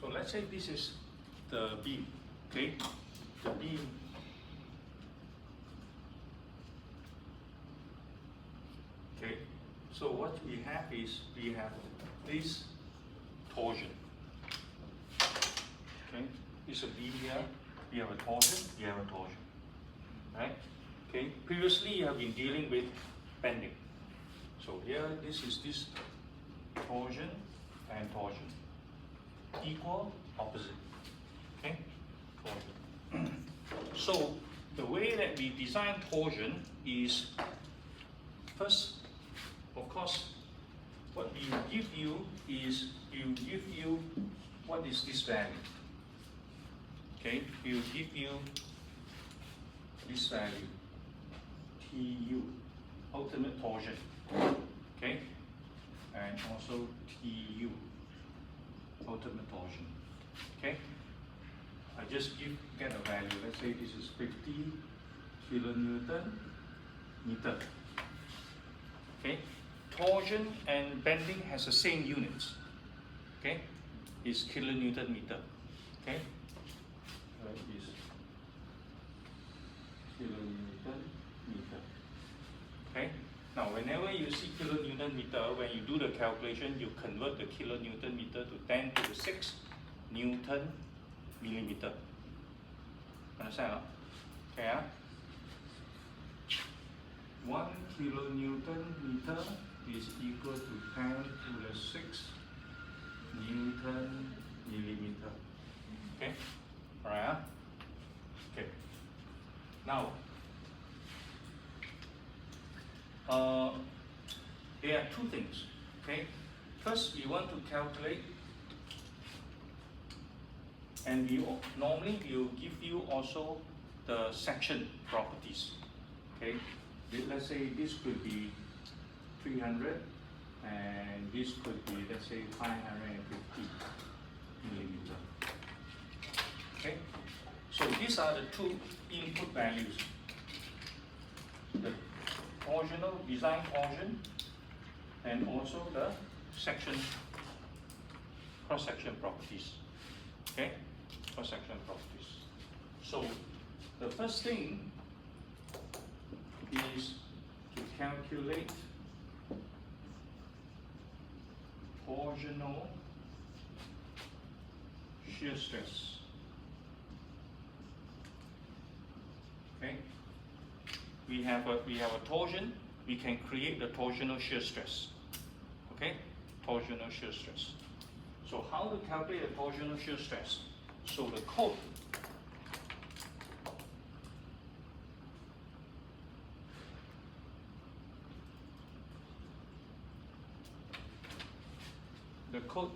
So let's say this is the beam, okay? The beam. Okay, so what we have is we have this torsion. Okay, it's a beam here. We have a torsion. We have a torsion. Right? Okay. Previously, you have been dealing with bending. So here, this is this torsion and torsion. Equal, opposite. Okay. Torsion. So the way that we design torsion is first. Of course, what we give you is we give you what is this value. Okay, we will give you this value, TU, ultimate torsion. Okay, and also TU, ultimate torsion. Okay, I just get a value. Let's say this is 50 kilonewton meter. Okay. Torsion and bending has the same units. Okay, is kilonewton meter. Okay, is kilonewton meter. Okay. Now, whenever you see kilonewton meter, when you do the calculation, you convert the kilonewton meter to 10 to the 6 Newton millimeter. Understand? Okay. 1 kilonewton meter is equal to 10 to the 6 Newton millimeter. Okay? Alright? Okay. Now, there are two things. Okay? First, we want to calculate, and normally we will give you also the section properties. Okay? Let's say this could be 300 and this could be, let's say, 550 millimeter. Okay, so these are the two input values, the torsional design torsion and also the section cross-section properties. Okay, cross-section properties. So the first thing is to calculate torsional shear stress. Okay, we have a torsion. We can create the torsional shear stress. Okay, torsional shear stress. So how to calculate the torsional shear stress? So the code. The code,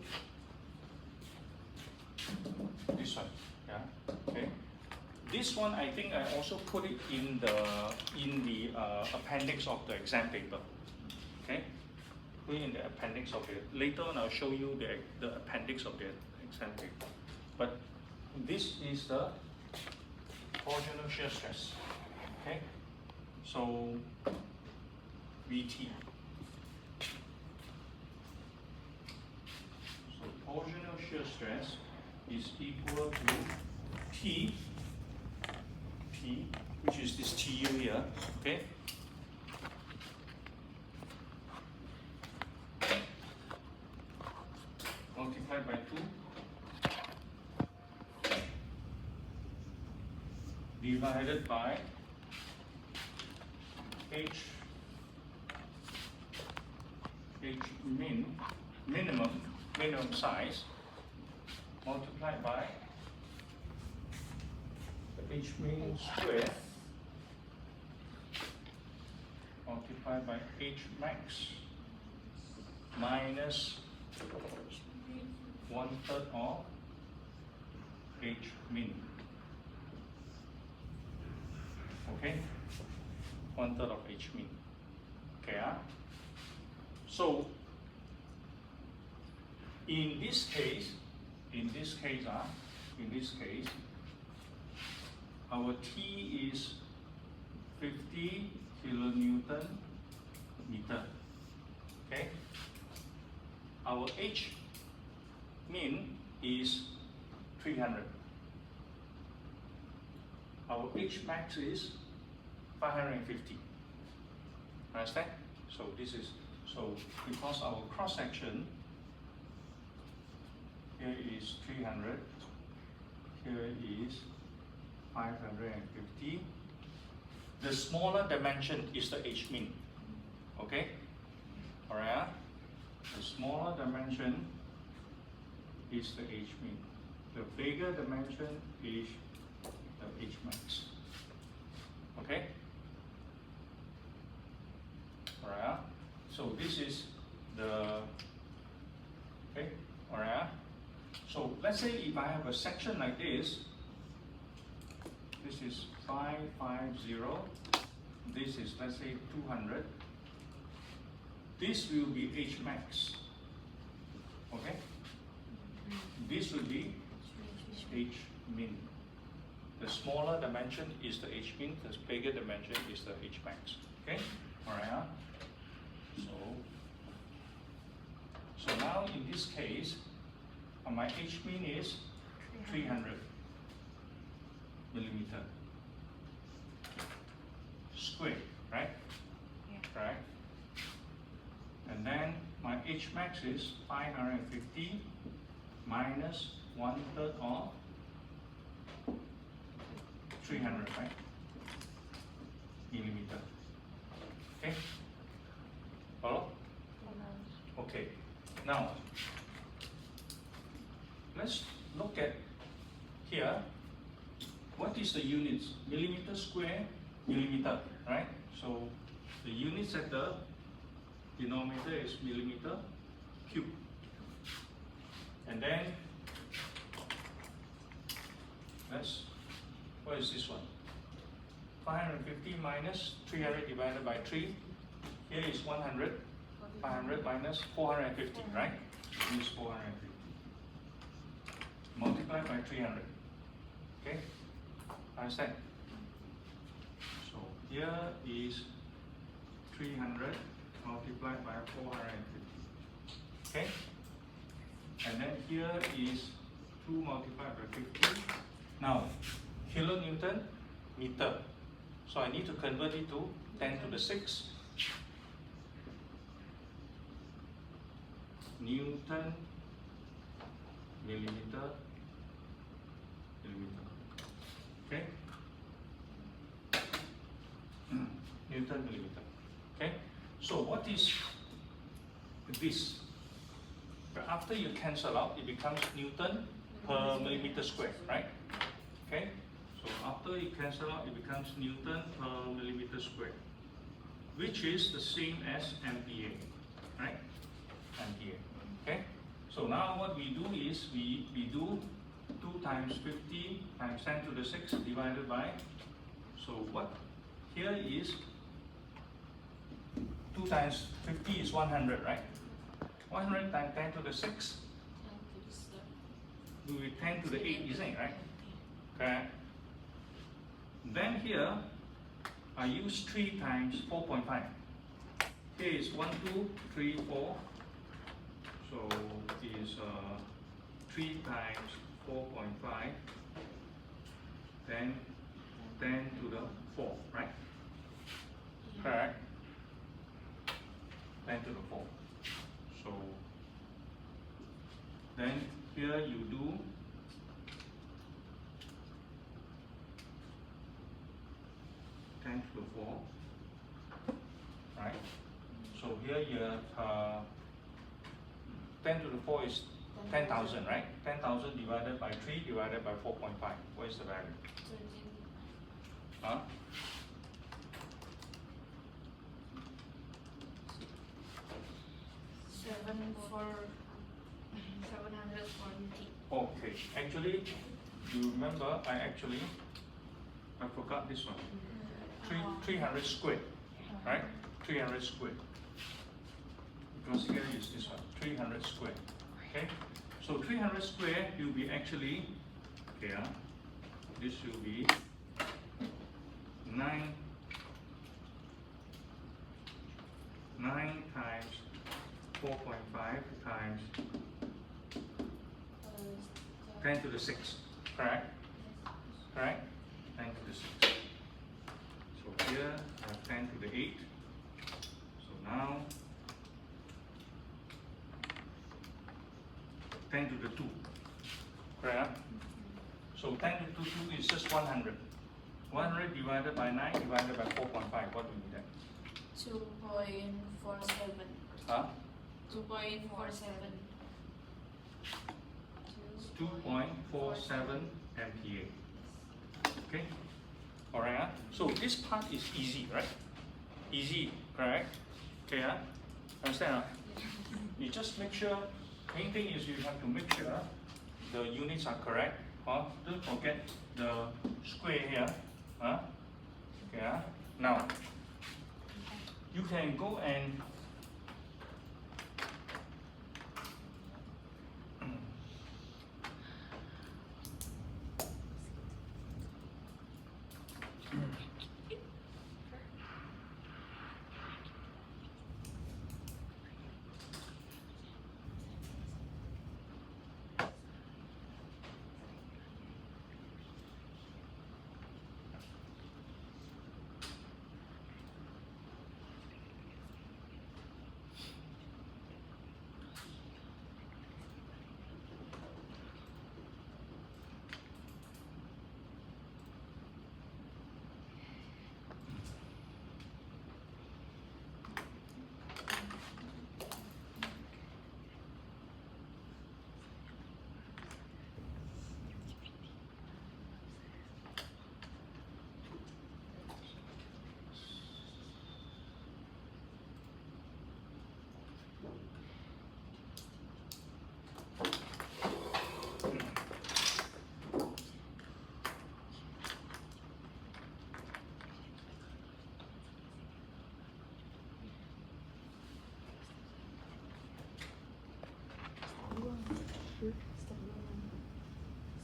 this one, yeah, okay. This one, I think I also put it in the appendix of the exam paper. Okay, put it in the appendix of it. Later on, I'll show you the appendix of the exam paper. But this is the torsional shear stress. Okay, so VT. Torsional shear stress is equal to T, which is this TU here, okay? Multiplied by 2, divided by minimum size, multiplied by the H min square, multiplied by H max, minus 1/3 of H min. Okay? 1/3 of H min. Okay, so in this case, our T is 50 kilonewton meter. Okay. Our H min is 300. Our H max is 550. Understand? So this is, so because our cross section here is 300, here is 550. The smaller dimension is the H min. Okay? Alright? The smaller dimension is the H min. The bigger dimension is the H max. Okay? Alright? So this is the, okay? Alright? So let's say if I have a section like this is 550, this is, let's say, 200. This will be H max. Okay? This will be H min. The smaller dimension is the H min, the bigger dimension is the H max. Okay? Alright? So now in this case, my H min is 300 millimeter square, right? Yeah. Right? And then my H max is 550 minus 1/3 of 300, right? Millimeter. Okay? Follow? Okay. Now, let's look at here. What is the units? Millimeter square, millimeter, right? So the units at the denominator is millimeter cube. And then what is this one? 550 minus 300 divided by 3. Here is 100. 500 minus 450, right? This is 450. Multiply by 300. Okay? Understand? So here is 300 multiplied by 450. Okay? And then here is 2 multiplied by 50. Now, kilonewton meter. So I need to convert it to 10 to the 6. Newton millimeter. Okay? Newton millimeter. Okay? So what is this? After you cancel out, it becomes Newton per millimeter square, right? Okay? So after you cancel out, it becomes Newton per millimeter square, which is the same as MPa, right? MPa. Okay? So now what we do is we do 2 times 50 times 10 to the 6 divided by, so what here is 2 times 50 is 100, right? 100 times 10 to the 6 will be 10 to the 8, isn't it, right? Okay. Then here I use 3 times 4.5. Here is 1, 2, 3, 4. So is 3 times 4.5, then 10 to the 4, right? Correct? 10 to the 4. So then here you do 10 to the 4, right? So here you have 10 to the 4 is 10,000, right? 10,000 divided by 3 divided by 4.5. What is the value? 13. Huh? 740. Okay, actually, you remember I forgot this one. 300 squared, right? 300 squared. Because here is this one, 300 squared. Okay? So 300 squared will be actually, here, this will be 9 times 4.5 times 10 to the 6, correct? Correct? 10 to the 6. So here I have 10 to the 8. So now 10 to the 2, correct? So 10 to the 2 is just 100. 100 divided by 9 divided by 4.5, what do we get? 2.47. Huh? 2.47. 2.47 MPa. Okay? Alright, huh? So this part is easy, right? Easy, correct? Okay, huh? Understand? Huh? You just make sure, main thing is you have to make sure the units are correct. Huh? Don't forget the square here. Huh? Okay, huh? Now, you can go and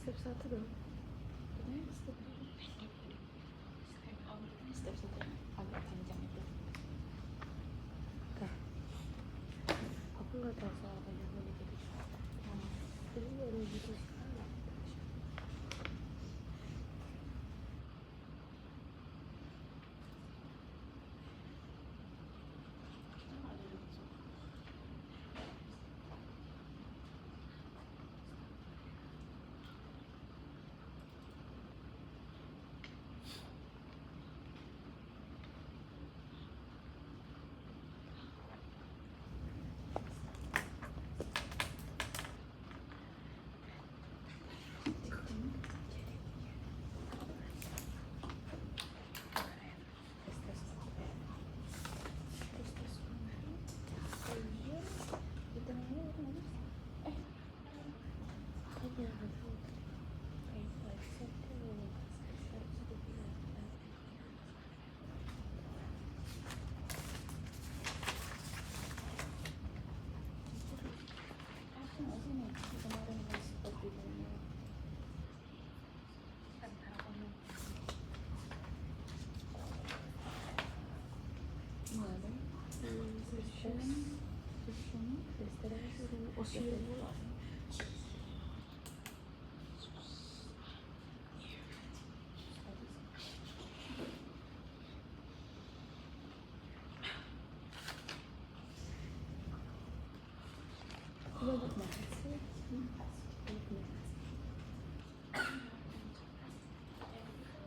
Step 1 dong. Step 1 agak panjang itu. Kak, aku nggak tahu soal panjangnya gitu. Ini baru gitu sekali.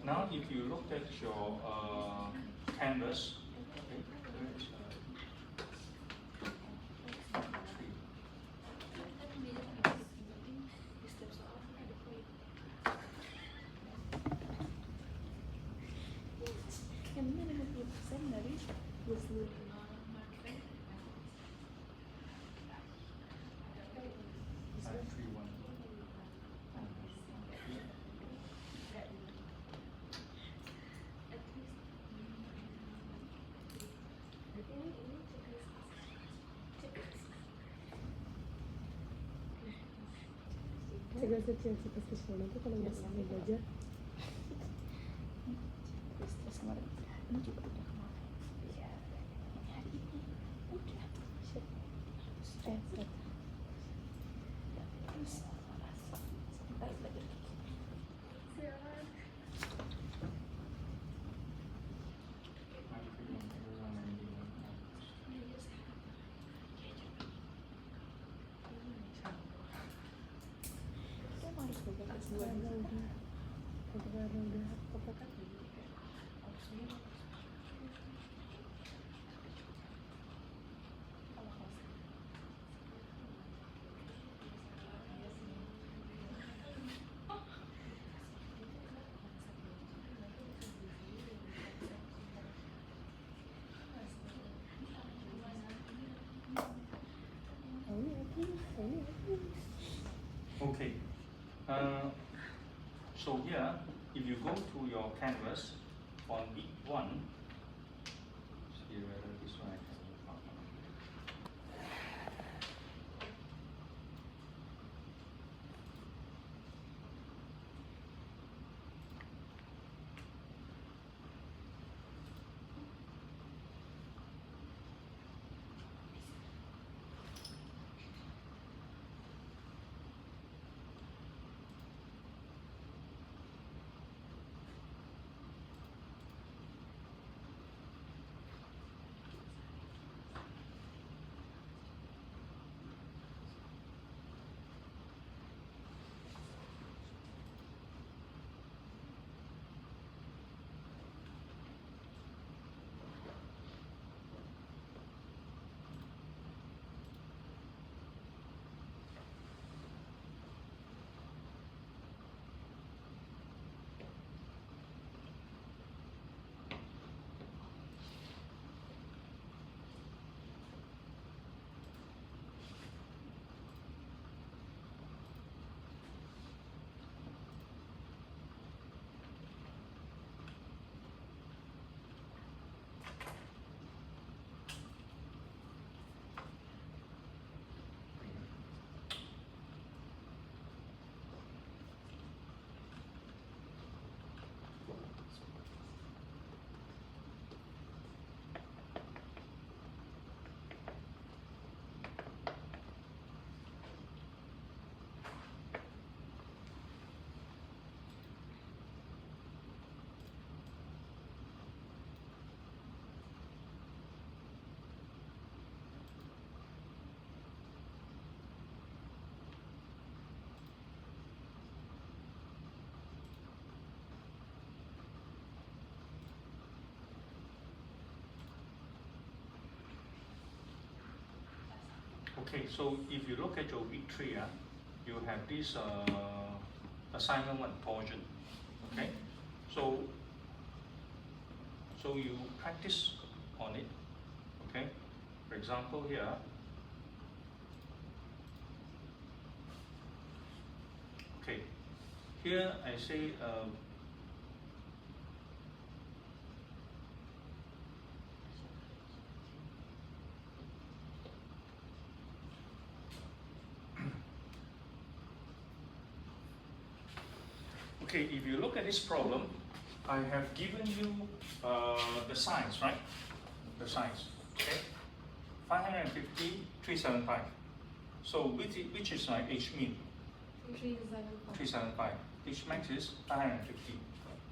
Now, if you look at your canvas, okay, Yang ini 50% dari seluruh. Saya kecil sih pasti sekolah itu kalau udah selesai belajar. Terus kemarin ini juga udah kemarin. Iya. Hari ini udah. Terus sampai Nagkaroon lahat kapag Okay. So here, if you go to your canvas on week 1, see whether this one I can move up. Okay, so if you look at your week 3, you have this assignment 1 torsion. Okay, so you practice on it. Okay, for example here. Okay, here I say. Okay, if you look at this problem, I have given you the signs, right? The signs, okay? 550, 375. So which is my H mean? 375. H max is 550.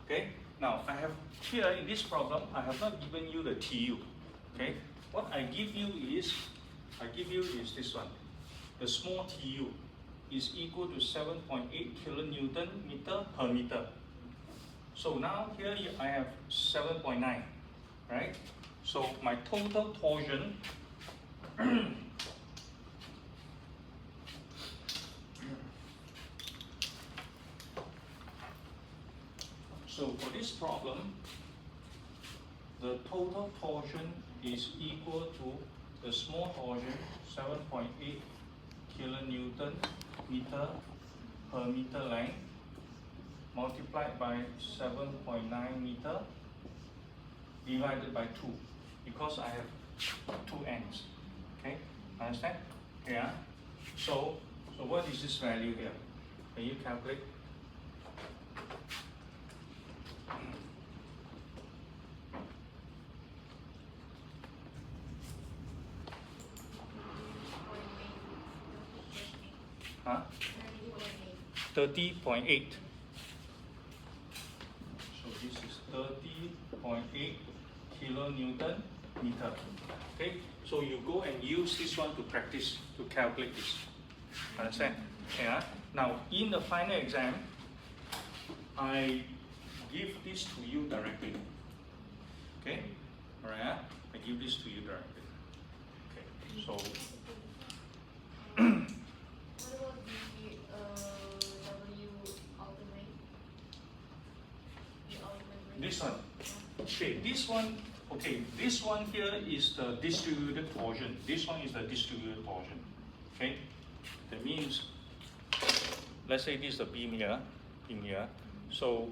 Okay? Now I have here in this problem, I have not given you the TU. Okay? What I give you is this one. The small TU is equal to 7.8 kilonewton meter per meter. So now here I have 7.9, right? So my total torsion so for this problem, the total torsion is equal to the small torsion 7.8 kilonewton meter per meter length multiplied by 7.9 meter divided by 2, because I have 2 ends. Okay, understand? Yeah. So what is this value here? Can you calculate? Huh? 30.8. So this is 30.8 kilonewton meter. Okay, so you go and use this one to practice to calculate this. Understand? Yeah. Now in the final exam, I give this to you directly. Okay? Alright? I give this to you directly. Okay. So What about the W ultimate? The ultimate rate? this one. Okay, this one. Okay, this one here is the distributed torsion. This one is the distributed torsion. Okay? That means, let's say this is the beam here, in here. So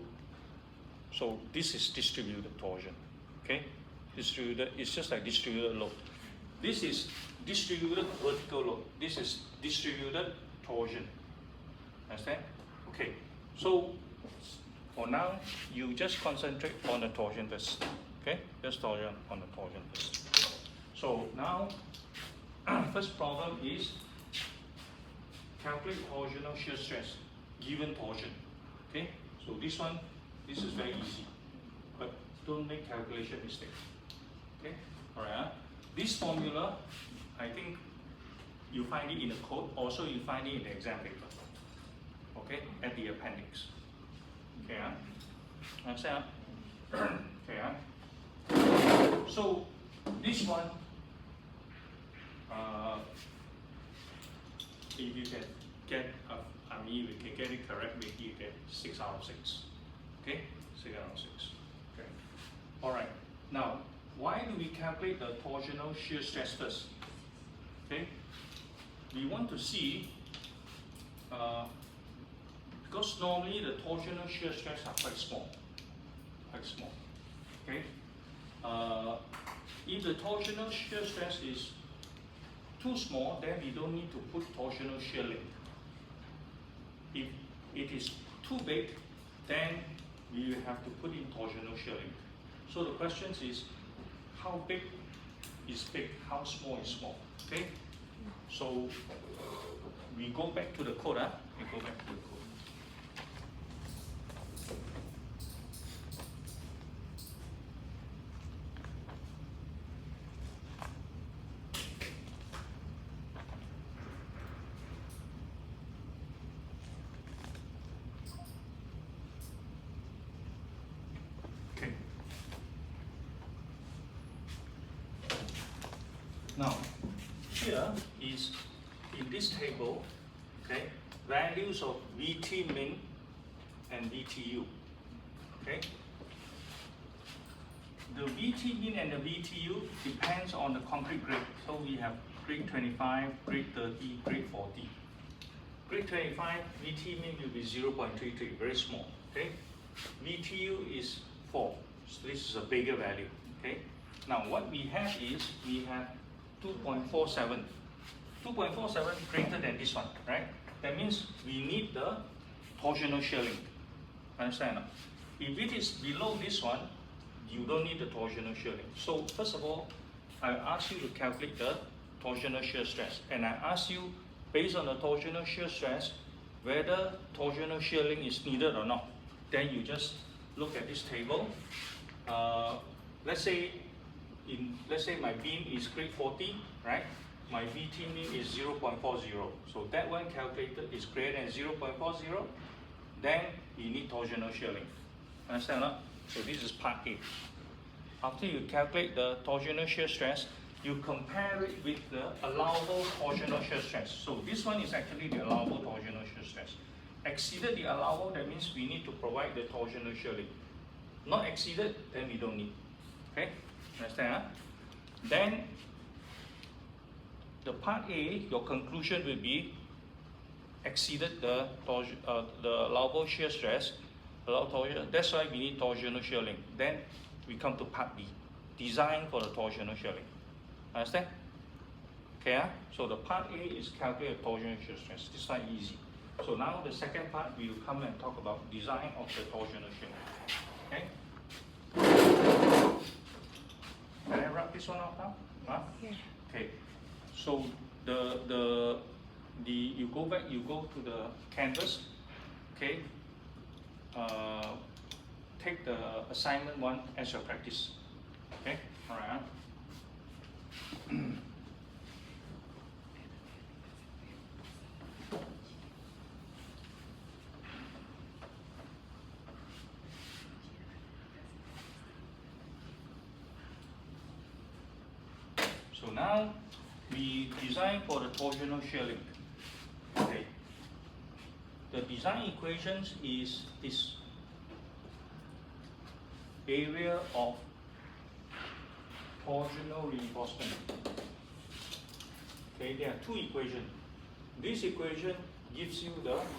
this is distributed torsion. Okay? Distributed, it's just like distributed load. This is distributed vertical load. This is distributed torsion. Understand? Okay. So for now, you just concentrate on the torsion first. Okay? Just torsion on the torsion first. So now, first problem is calculate torsional shear stress given torsion. Okay? So this one, this is very easy, but don't make calculation mistakes. Okay? Alright. This formula, I think you find it in the code. Also, you find it in the exam paper. Okay? At the appendix. Okay? Understand? Okay? So this one, if you can get, if you can get it correctly, you get 6 out of 6. Okay, 6 out of 6. Okay. All right. Now, why do we calculate the torsional shear stress first? Okay. We want to see, because normally the torsional shear stress are quite small. Quite small. Okay. If the torsional shear stress is too small, then we don't need to put torsional shear link. If it is too big, then we will have to put in torsional shear link. So the question is, how big is big? How small is small? Okay. So we go back to the code. We go back to the code. Now, here is in this table, okay, values of VT min and VTU. Okay, the VT min and the VTU depends on the concrete grade. So we have grade 25, grade 30, grade 40. Grade 25 VT min will be 0.33, very small. Okay, VTU is 4, so this is a bigger value. Okay, now what we have is we have 2.47. 2.47 greater than this one, right? That means we need the torsional shear link. Understand? If it is below this one, you don't need the torsional shear link. So first of all, I ask you to calculate the torsional shear stress, and I ask you, based on the torsional shear stress, whether torsional shear link is needed or not. Then you just look at this table. Let's say my beam is grade 40, right? My VT min is 0.40. So that one calculated is greater than 0.40. Then you need torsional shear link. Understand or not? So this is part A. After you calculate the torsional shear stress, you compare it with the allowable torsional shear stress. So this one is actually the allowable torsional shear stress. Exceeded the allowable, that means we need to provide the torsional shear link. Not exceeded, then we don't need. Okay? Understand? Then the part A, your conclusion will be exceeded the allowable shear stress. That's why we need torsional shear link. Then we come to part B, design for the torsional shear link. Understand? Okay? So the part A is calculate torsional shear stress. This one easy. So now the second part, we will come and talk about design of the torsional shear link. Okay? Can I wrap this one up now? Huh? Yeah. Okay. So you go back, you go to the canvas. Okay. Take the assignment 1 as your practice. Okay. All right. now we design for the torsional shear link. Okay. The design equations is this. Area of torsional reinforcement. Okay, there are two equations. This equation gives you the